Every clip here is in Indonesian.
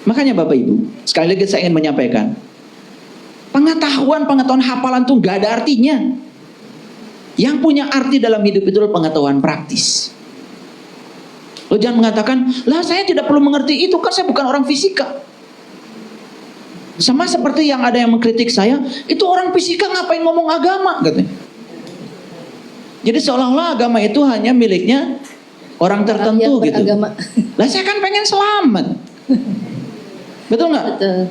Makanya Bapak Ibu, sekali lagi saya ingin menyampaikan, pengetahuan hafalan tuh gak ada artinya. Yang punya arti dalam hidup itu adalah pengetahuan praktis. Lo jangan mengatakan, lah saya tidak perlu mengerti itu, kan saya bukan orang fisika. Sama seperti yang ada yang mengkritik saya, itu orang fisika ngapain ngomong agama, katanya. Jadi seolah-olah agama itu hanya miliknya orang tertentu gitu. Lah saya kan pengen selamat. Betul nggak?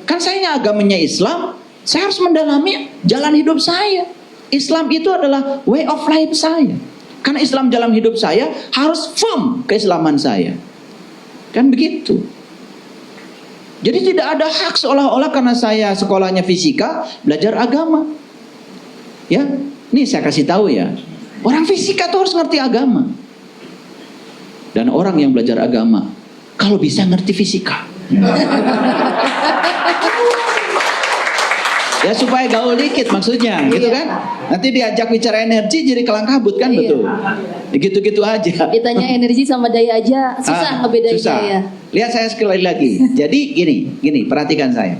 Kan saya agamanya Islam, saya harus mendalami jalan hidup saya. Islam itu adalah way of life saya. Karena Islam dalam hidup saya harus firm keislaman saya. Kan begitu. Jadi tidak ada hak seolah-olah karena saya sekolahnya fisika, belajar agama. Ya, nih saya kasih tahu ya. Orang fisika tuh harus ngerti agama. Dan orang yang belajar agama, kalau bisa ngerti fisika. Ya supaya gaul dikit maksudnya, gitu kan? Nanti diajak bicara energi jadi kelang kabut kan, betul? Gitu-gitu aja. Ditanya energi sama daya aja susah ngebedain daya. Lihat saya sekali lagi. Jadi gini, perhatikan saya.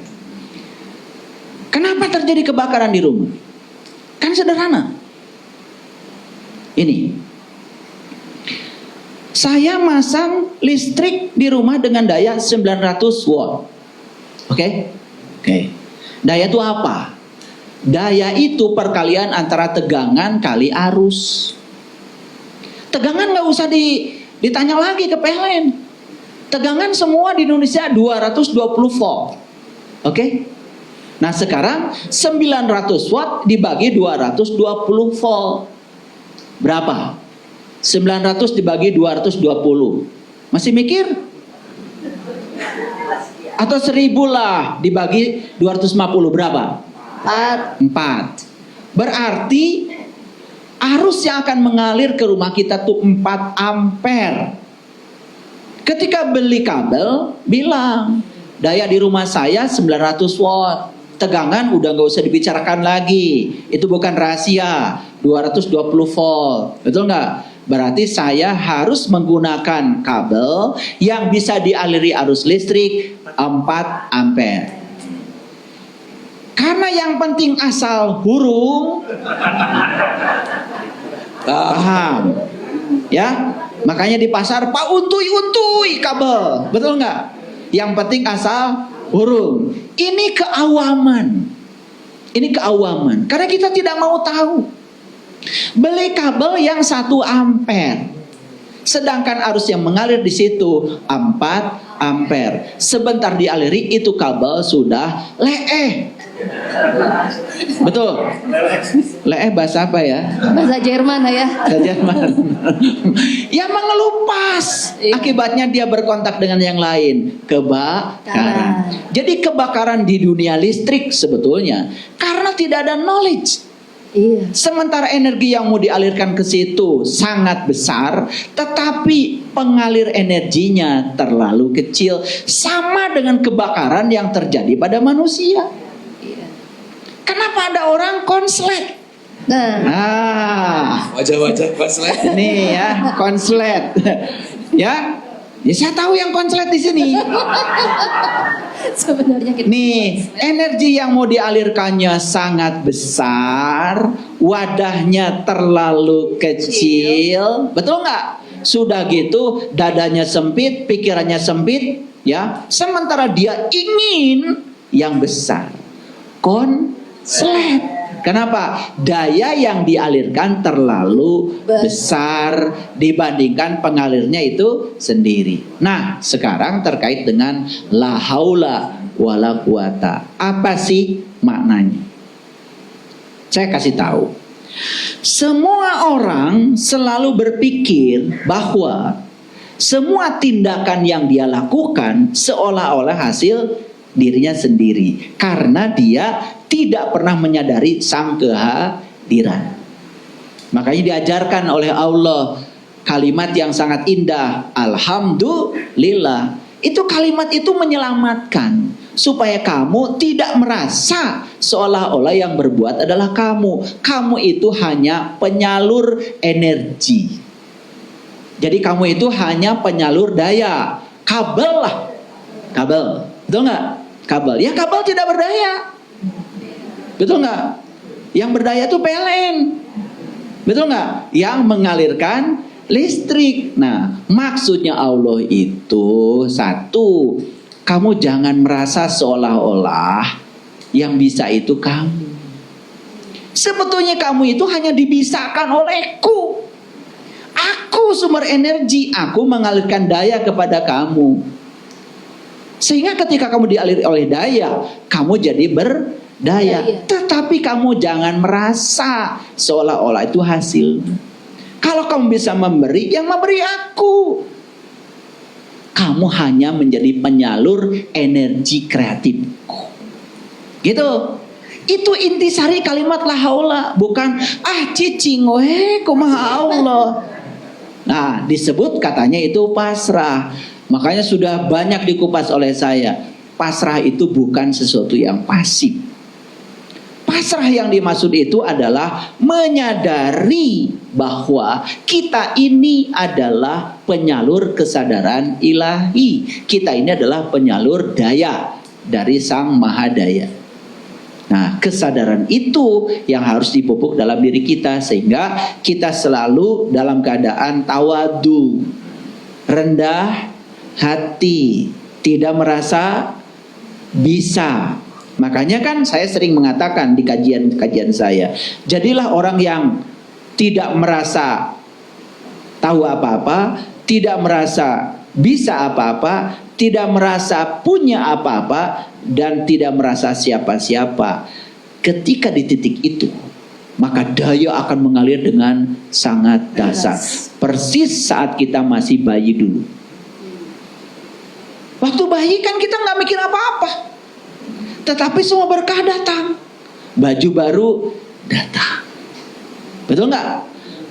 Kenapa terjadi kebakaran di rumah? Kan sederhana. Ini. Saya masang listrik di rumah dengan daya 900 watt. Oke? Daya itu apa? Daya itu perkalian antara tegangan kali arus. Tegangan gak usah ditanya lagi ke PLN. Tegangan semua di Indonesia 220 volt. Oke? Nah sekarang 900 watt dibagi 220 volt. Berapa? 900 dibagi 220. Masih mikir? Atau 1000 lah dibagi 250 berapa? 4. Berarti arus yang akan mengalir ke rumah kita tuh 4 ampere. Ketika beli kabel, bilang daya di rumah saya 900 watt. Tegangan udah gak usah dibicarakan lagi. Itu bukan rahasia. 220 volt. Betul gak? Berarti saya harus menggunakan kabel yang bisa dialiri arus listrik 4 ampere. Karena yang penting asal hurung. Paham? Ya? Makanya di pasar Pak untui kabel. Betul nggak? Yang penting asal hurung. Ini keawaman. Karena kita tidak mau tahu. Beli kabel yang 1 ampere. Sedangkan arus yang mengalir di situ 4 ampere. Sebentar dialiri itu kabel sudah leeh. Betul. Leeh bahasa apa ya? Bahasa Jerman ya. Bahasa Jerman. Ya mengelupas. Akibatnya dia berkontak dengan yang lain. Kebakaran. Jadi kebakaran di dunia listrik sebetulnya karena tidak ada knowledge. Sementara energi yang mau dialirkan ke situ sangat besar, tetapi pengalir energinya terlalu kecil, sama dengan kebakaran yang terjadi pada manusia. Kenapa ada orang konslet? Wajah-wajah konslet. Nih ya, konslet. Ya, saya tahu yang konslet di sini. Sebenarnya kita nih, energi yang mau dialirkannya sangat besar, wadahnya terlalu kecil, betul nggak? Sudah gitu, dadanya sempit, pikirannya sempit, ya. Sementara dia ingin yang besar, konslet. Kenapa? Daya yang dialirkan terlalu besar dibandingkan pengalirnya itu sendiri. Nah, sekarang terkait dengan la haula wala quwata. Apa sih maknanya? Saya kasih tahu. Semua orang selalu berpikir bahwa semua tindakan yang dia lakukan seolah-olah hasil dirinya sendiri, karena dia tidak pernah menyadari sang kehadiran. Makanya diajarkan oleh Allah kalimat yang sangat indah, alhamdulillah. Itu kalimat itu menyelamatkan supaya kamu tidak merasa seolah-olah yang berbuat adalah kamu. Kamu itu hanya penyalur energi. Jadi kamu itu hanya penyalur daya. Kabel lah. Kabel. Betul nggak? Kabel. Ya kabel tidak berdaya. Betul nggak? Yang berdaya itu PLN. Betul nggak? Yang mengalirkan listrik. Nah, maksudnya Allah itu satu, kamu jangan merasa seolah-olah yang bisa itu kamu. Sebetulnya kamu itu hanya dibisakan olehku. Aku sumber energi, aku mengalirkan daya kepada kamu. Sehingga ketika kamu dialiri oleh daya, kamu jadi berdaya. Tetapi kamu jangan merasa seolah-olah itu hasil. Kalau kamu bisa memberi, yang memberi aku. Kamu hanya menjadi penyalur energi kreatifku. Gitu. Itu intisari kalimat la haula, bukan cicing kumaha Allah. Nah, disebut katanya itu pasrah. Makanya sudah banyak dikupas oleh saya. Pasrah itu bukan sesuatu yang pasif. Pasrah yang dimaksud itu adalah menyadari bahwa kita ini adalah penyalur kesadaran ilahi. Kita ini adalah penyalur daya dari Sang Mahadaya. Nah, kesadaran itu yang harus dipupuk dalam diri kita sehingga kita selalu dalam keadaan tawadu, rendah hati, tidak merasa bisa. Makanya kan saya sering mengatakan di kajian-kajian saya, jadilah orang yang tidak merasa tahu apa-apa, tidak merasa bisa apa-apa, tidak merasa punya apa-apa, dan tidak merasa siapa-siapa. Ketika di titik itu, maka daya akan mengalir dengan sangat dahsyat. Persis saat kita masih bayi dulu. Waktu bayi kan kita nggak mikir apa-apa, tetapi semua berkah datang. Baju baru datang. Betul nggak?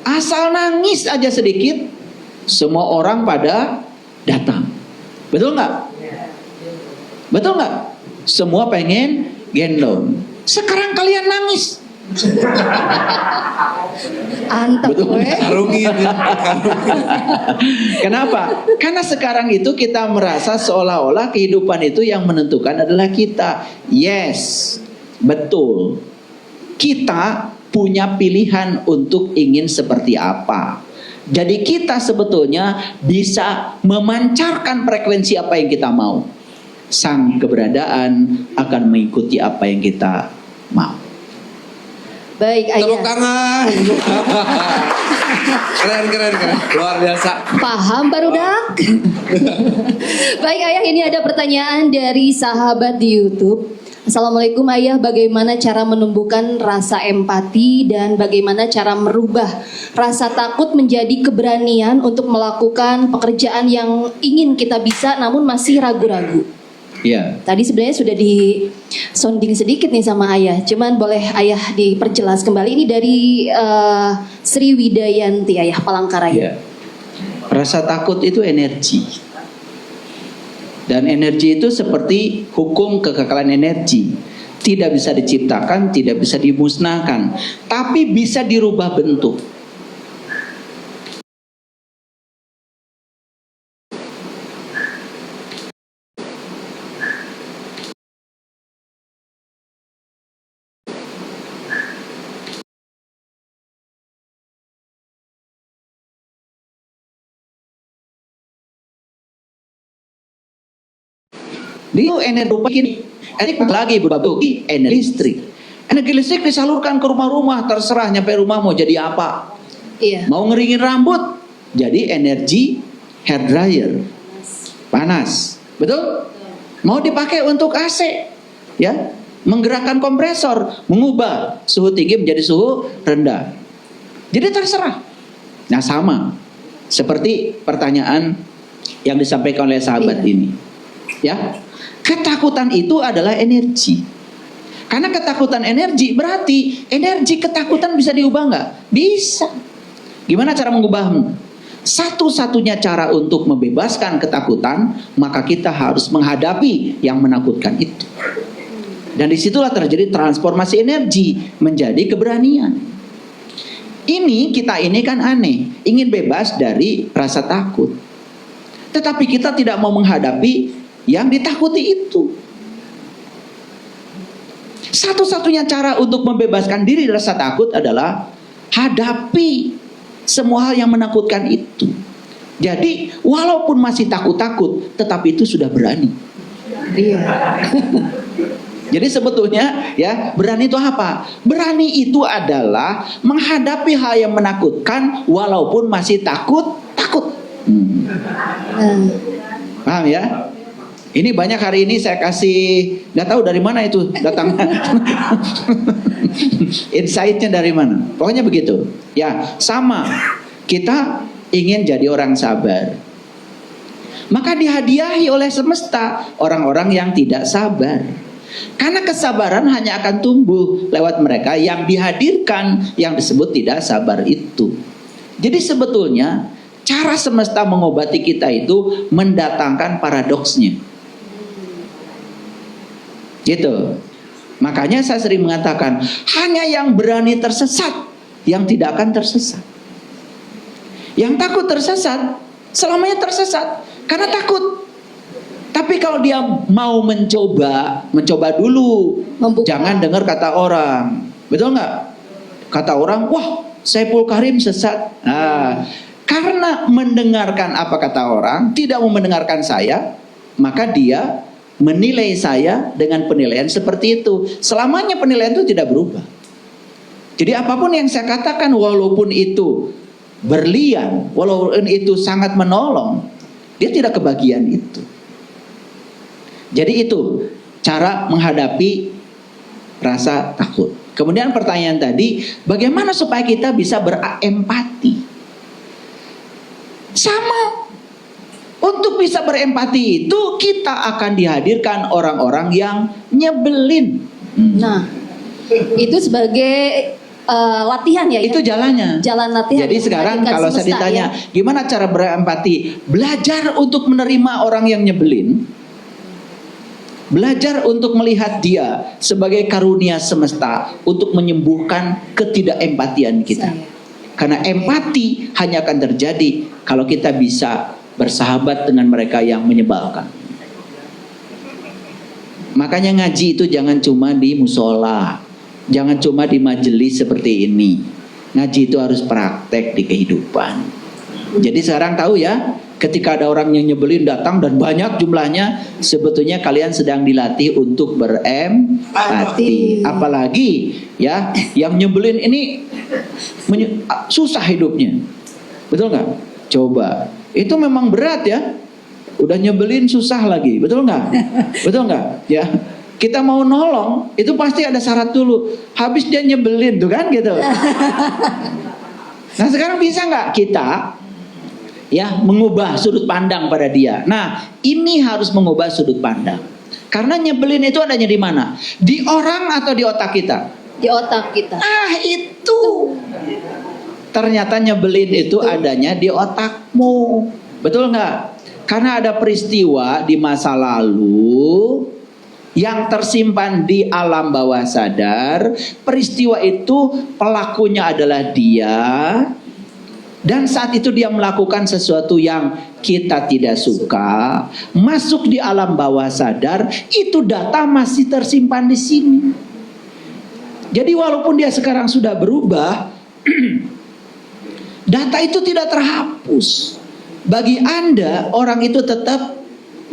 Asal nangis aja sedikit, semua orang pada datang. Betul nggak? Betul nggak? Semua pengen gendong. Sekarang kalian nangis. Antep gue. Kenapa? Karena sekarang itu kita merasa seolah-olah kehidupan itu yang menentukan adalah kita. Yes, betul. Kita punya pilihan untuk ingin seperti apa. Jadi kita sebetulnya bisa memancarkan frekuensi apa yang kita mau. Sang keberadaan akan mengikuti apa yang kita mau. Baik, Ayah. Tepuk tangan. Keren. Luar biasa. Paham barudak? Baik, Ayah, ini ada pertanyaan dari sahabat di YouTube. Assalamualaikum Ayah, bagaimana cara menumbuhkan rasa empati dan bagaimana cara merubah rasa takut menjadi keberanian untuk melakukan pekerjaan yang ingin kita bisa namun masih ragu-ragu? Iya. Tadi sebenarnya sudah di sounding sedikit nih sama Ayah, cuman boleh Ayah diperjelas kembali. Ini dari Sri Widayanti, Ayah Palangkaraya. Iya. Rasa takut itu energi. Dan energi itu seperti hukum kekekalan energi. Tidak bisa diciptakan, tidak bisa dimusnahkan, tapi bisa dirubah bentuk. Itu energi lagi berbentuk energi listrik. Energi listrik disalurkan ke rumah-rumah, terserah nyampe rumah mau jadi apa. Iya. Mau ngeringin rambut, jadi energi hair dryer, panas, betul? Mau dipakai untuk AC, ya, menggerakkan kompresor, mengubah suhu tinggi menjadi suhu rendah. Jadi terserah. Nah, sama seperti pertanyaan yang disampaikan oleh sahabat ini, ya. Ketakutan itu adalah energi. Karena ketakutan energi berarti energi ketakutan bisa diubah nggak? Bisa. Gimana cara mengubahmu? Satu-satunya cara untuk membebaskan ketakutan, maka kita harus menghadapi yang menakutkan itu. Dan disitulah terjadi transformasi energi menjadi keberanian. Kita ini kan aneh, ingin bebas dari rasa takut. Tetapi kita tidak mau menghadapi yang ditakuti itu. Satu-satunya cara untuk membebaskan diri dari rasa takut adalah hadapi semua hal yang menakutkan itu. Jadi walaupun masih takut-takut, tetapi itu sudah berani. Iya. Jadi sebetulnya ya, berani itu apa? Berani itu adalah menghadapi hal yang menakutkan walaupun masih takut. Paham ya? Ini banyak hari ini saya kasih, nggak tahu dari mana itu datangnya. Insight-nya dari mana? Pokoknya begitu. Ya, sama. Kita ingin jadi orang sabar. Maka dihadiahi oleh semesta orang-orang yang tidak sabar. Karena kesabaran hanya akan tumbuh lewat mereka yang dihadirkan yang disebut tidak sabar itu. Jadi sebetulnya cara semesta mengobati kita itu mendatangkan paradoksnya. Gitu. Makanya saya sering mengatakan, hanya yang berani tersesat yang tidak akan tersesat. Yang takut tersesat selamanya tersesat karena takut. Tapi kalau dia mau mencoba dulu. Jangan dengar kata orang. Betul nggak? Kata orang, wah Saiful Karim sesat. Karena mendengarkan apa kata orang, tidak mau mendengarkan saya, maka dia menilai saya dengan penilaian seperti itu. Selamanya penilaian itu tidak berubah. Jadi apapun yang saya katakan, walaupun itu berlian, walaupun itu sangat menolong, dia tidak kebagian itu. Jadi itu cara menghadapi rasa takut. Kemudian pertanyaan tadi, bagaimana supaya kita bisa berempati? Sama. Untuk bisa berempati itu kita akan dihadirkan orang-orang yang nyebelin. Nah, itu sebagai latihan ya. Itu jalannya. Jalan latihan. Jadi sekarang kalau saya ditanya, gimana cara berempati? Belajar untuk menerima orang yang nyebelin. Belajar untuk melihat dia sebagai karunia semesta untuk menyembuhkan ketidakempatian kita. Karena empati hanya akan terjadi kalau kita bisa bersahabat dengan mereka yang menyebalkan. Makanya ngaji itu jangan cuma di musola, jangan cuma di majelis seperti ini. Ngaji itu harus praktek di kehidupan. Jadi sekarang tahu ya, ketika ada orang yang nyebelin datang dan banyak jumlahnya, sebetulnya kalian sedang dilatih untuk berempati. Apalagi ya, yang nyebelin ini susah hidupnya. Betul nggak? Coba. Itu memang berat ya. Udah nyebelin susah lagi. Betul nggak? Betul nggak? Ya. Kita mau nolong, itu pasti ada syarat dulu. Habis dia nyebelin tuh kan gitu. Nah sekarang bisa nggak kita ya mengubah sudut pandang pada dia? Nah ini harus mengubah sudut pandang. Karena nyebelin itu adanya di mana? Di orang atau di otak kita? Di otak kita. Itu. Ternyata nyebelin itu adanya di otakmu. Betul nggak? Karena ada peristiwa di masa lalu yang tersimpan di alam bawah sadar. Peristiwa itu pelakunya adalah dia. Dan saat itu dia melakukan sesuatu yang kita tidak suka, masuk di alam bawah sadar, itu data masih tersimpan di sini. Jadi walaupun dia sekarang sudah berubah, data itu tidak terhapus. Bagi Anda, orang itu tetap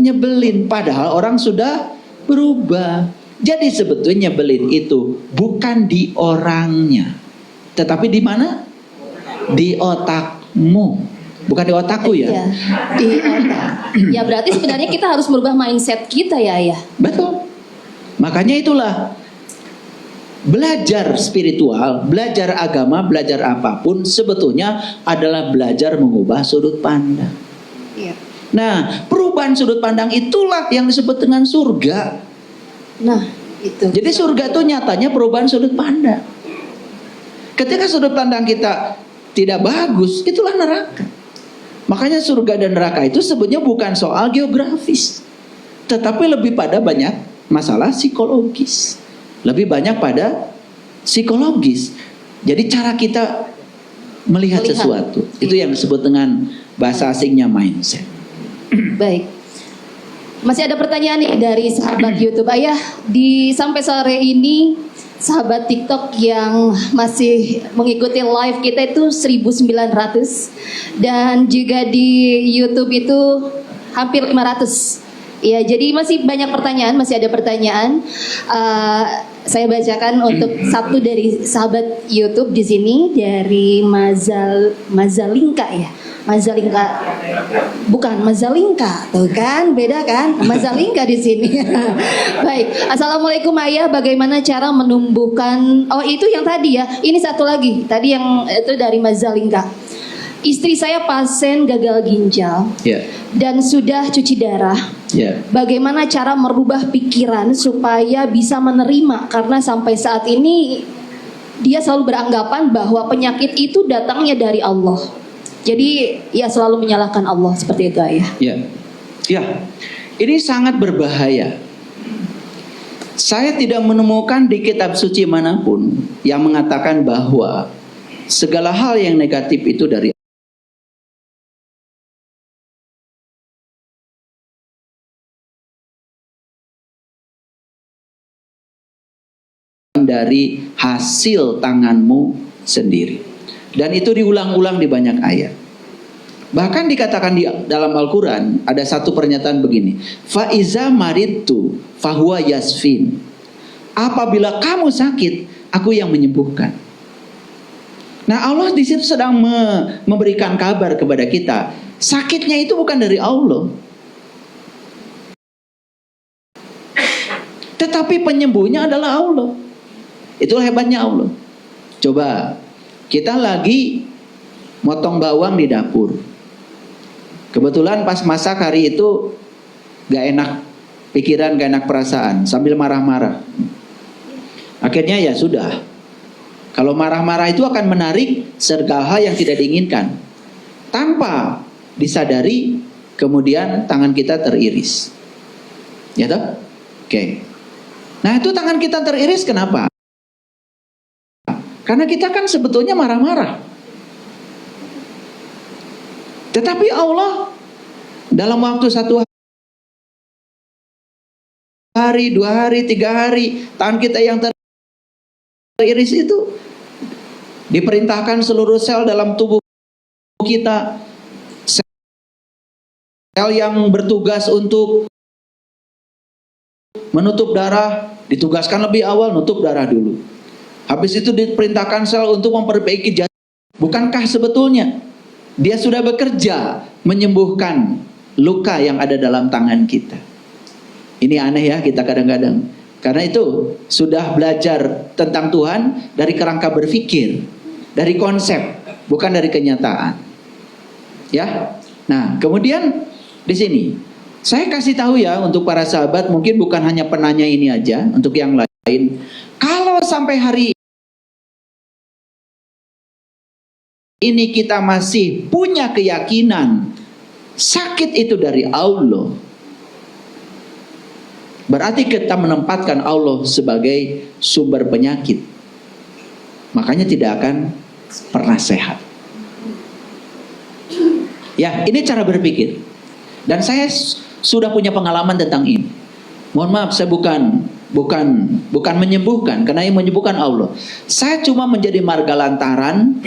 nyebelin, padahal orang sudah berubah. Jadi sebetulnya nyebelin itu bukan di orangnya, tetapi di mana? Di otakmu, bukan di otakku ya. Iya, di otak. Ya berarti sebenarnya kita harus merubah mindset kita ya Ayah. Betul. Makanya itulah belajar spiritual, belajar agama, belajar apapun sebetulnya adalah belajar mengubah sudut pandang. Iya. Nah, perubahan sudut pandang itulah yang disebut dengan surga. Nah, itu. Jadi surga itu nyatanya perubahan sudut pandang. Ketika sudut pandang kita tidak bagus, itulah neraka. Makanya surga dan neraka itu sebetulnya bukan soal geografis, tetapi lebih pada banyak masalah psikologis. Lebih banyak pada psikologis. Jadi cara kita melihat sesuatu, itu yang disebut dengan bahasa asingnya mindset. Baik. Masih ada pertanyaan nih dari sahabat YouTube. Ayah, sampai sore ini sahabat TikTok yang masih mengikuti live kita itu 1.900 dan juga di YouTube itu hampir 500. Ya, jadi masih banyak pertanyaan, masih ada pertanyaan. Saya bacakan untuk satu dari sahabat YouTube di sini dari Mazalingka ya. Mazalingka, bukan Mazalingka, tuh kan, beda kan? Mazalingka di sini. Baik, assalamualaikum ayah. Bagaimana cara menumbuhkan? Oh itu yang tadi ya. Ini satu lagi. Tadi yang itu dari Mazalingka. Istri saya pasien gagal ginjal dan sudah cuci darah. Bagaimana cara merubah pikiran supaya bisa menerima? Karena sampai saat ini dia selalu beranggapan bahwa penyakit itu datangnya dari Allah. Jadi ya selalu menyalahkan Allah seperti itu ayah. Ya, ini sangat berbahaya. Saya tidak menemukan di kitab suci manapun yang mengatakan bahwa segala hal yang negatif itu dari hasil tanganmu sendiri. Dan itu diulang-ulang di banyak ayat. Bahkan dikatakan di dalam Al-Quran ada satu pernyataan begini, Faiza maridtu fahuwa yasfin. Apabila kamu sakit, aku yang menyembuhkan. Nah, Allah di situ sedang memberikan kabar kepada kita, sakitnya itu bukan dari Allah, tetapi penyembuhnya adalah Allah. Itulah hebatnya Allah. Coba kita lagi motong bawang di dapur. Kebetulan pas masak hari itu gak enak pikiran, gak enak perasaan, sambil marah-marah. Akhirnya ya sudah. Kalau marah-marah itu akan menarik segala hal yang tidak diinginkan. Tanpa disadari, kemudian tangan kita teriris. Ya toh? Oke. Nah itu tangan kita teriris kenapa? Karena kita kan sebetulnya marah-marah. Tetapi Allah dalam waktu 1 hari, 2 hari, 3 hari, tangan kita yang teriris itu diperintahkan seluruh sel dalam tubuh kita, sel yang bertugas untuk menutup darah, ditugaskan lebih awal nutup darah dulu. Habis itu diperintahkan sel untuk memperbaiki jantung. Bukankah sebetulnya dia sudah bekerja menyembuhkan luka yang ada dalam tangan kita? Ini aneh ya kita kadang-kadang. Karena itu sudah belajar tentang Tuhan dari kerangka berpikir, dari konsep, bukan dari kenyataan. Ya. Nah, kemudian di sini saya kasih tahu ya untuk para sahabat, mungkin bukan hanya penanya ini aja, untuk yang lain. Kalau sampai hari ini kita masih punya keyakinan sakit itu dari Allah, berarti kita menempatkan Allah sebagai sumber penyakit. Makanya tidak akan pernah sehat. Ya, ini cara berpikir. Dan saya sudah punya pengalaman tentang ini. Mohon maaf, saya bukan menyembuhkan, karena yang menyembuhkan Allah. Saya cuma menjadi marga lantaran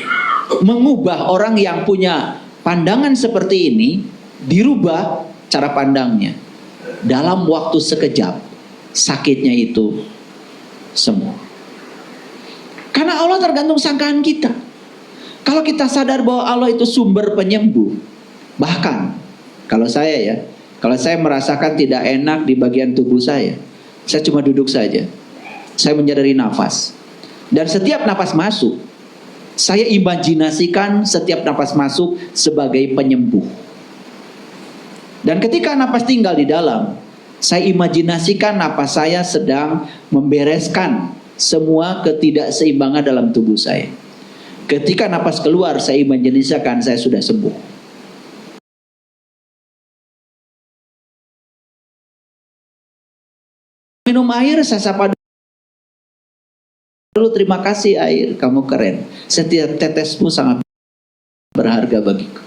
mengubah orang yang punya pandangan seperti ini, dirubah cara pandangnya. Dalam waktu sekejap, sakitnya itu sembuh. Karena Allah tergantung sangkaan kita. Kalau kita sadar bahwa Allah itu sumber penyembuh, bahkan kalau saya merasakan tidak enak di bagian tubuh saya cuma duduk saja. Saya menyadari nafas. Dan setiap nafas masuk, saya imajinasikan setiap nafas masuk sebagai penyembuh. Dan ketika nafas tinggal di dalam, saya imajinasikan nafas saya sedang membereskan semua ketidakseimbangan dalam tubuh saya. Ketika nafas keluar, saya imajinasikan saya sudah sembuh. Minum air, saya sapa dulu, terima kasih air, kamu keren. Setiap tetesmu sangat berharga bagiku.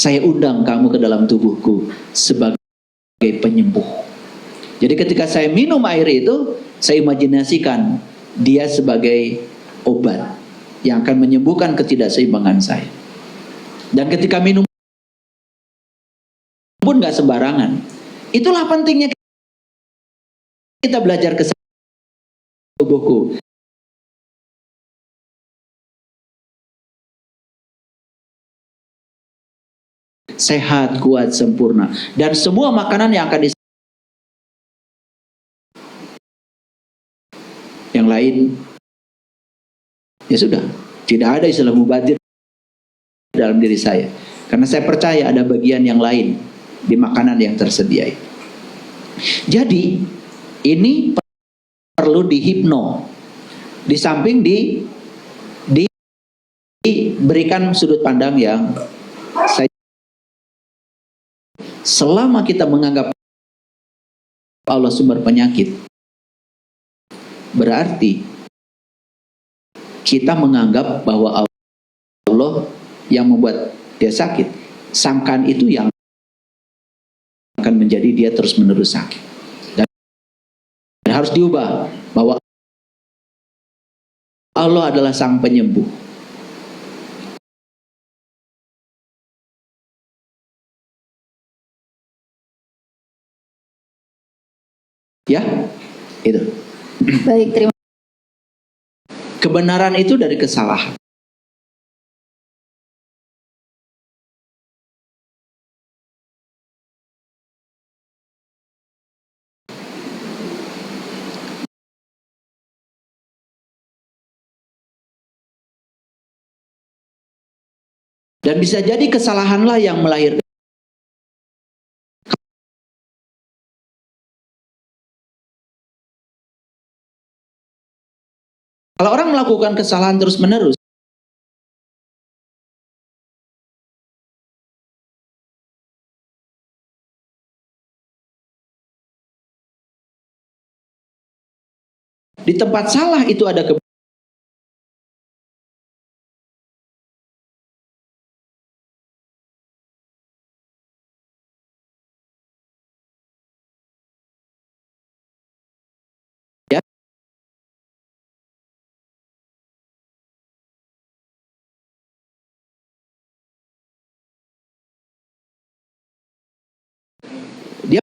Saya undang kamu ke dalam tubuhku sebagai penyembuh. Jadi ketika saya minum air itu, saya imajinasikan dia sebagai obat yang akan menyembuhkan ketidakseimbangan saya. Dan ketika minum pun gak sembarangan. Itulah pentingnya kita belajar ke tubuhku. Sehat, kuat, sempurna. Dan semua makanan yang akan yang lain, ya sudah, tidak ada istilah mubazir dalam diri saya. Karena saya percaya ada bagian yang lain di makanan yang tersedia. Jadi, ini perlu dihipno. Di samping diberikan sudut pandang yang saya, selama kita menganggap Allah sumber penyakit, berarti kita menganggap bahwa Allah yang membuat dia sakit. Sangkaan itu yang akan menjadi dia terus menerus sakit. Dan harus diubah bahwa Allah adalah sang penyembuh. Ya, itu. Baik, terima Kebenaran itu dari kesalahan. Dan bisa jadi kesalahanlah yang melahirkan. Kalau orang melakukan kesalahan terus-menerus, di tempat salah itu ada ya. Dia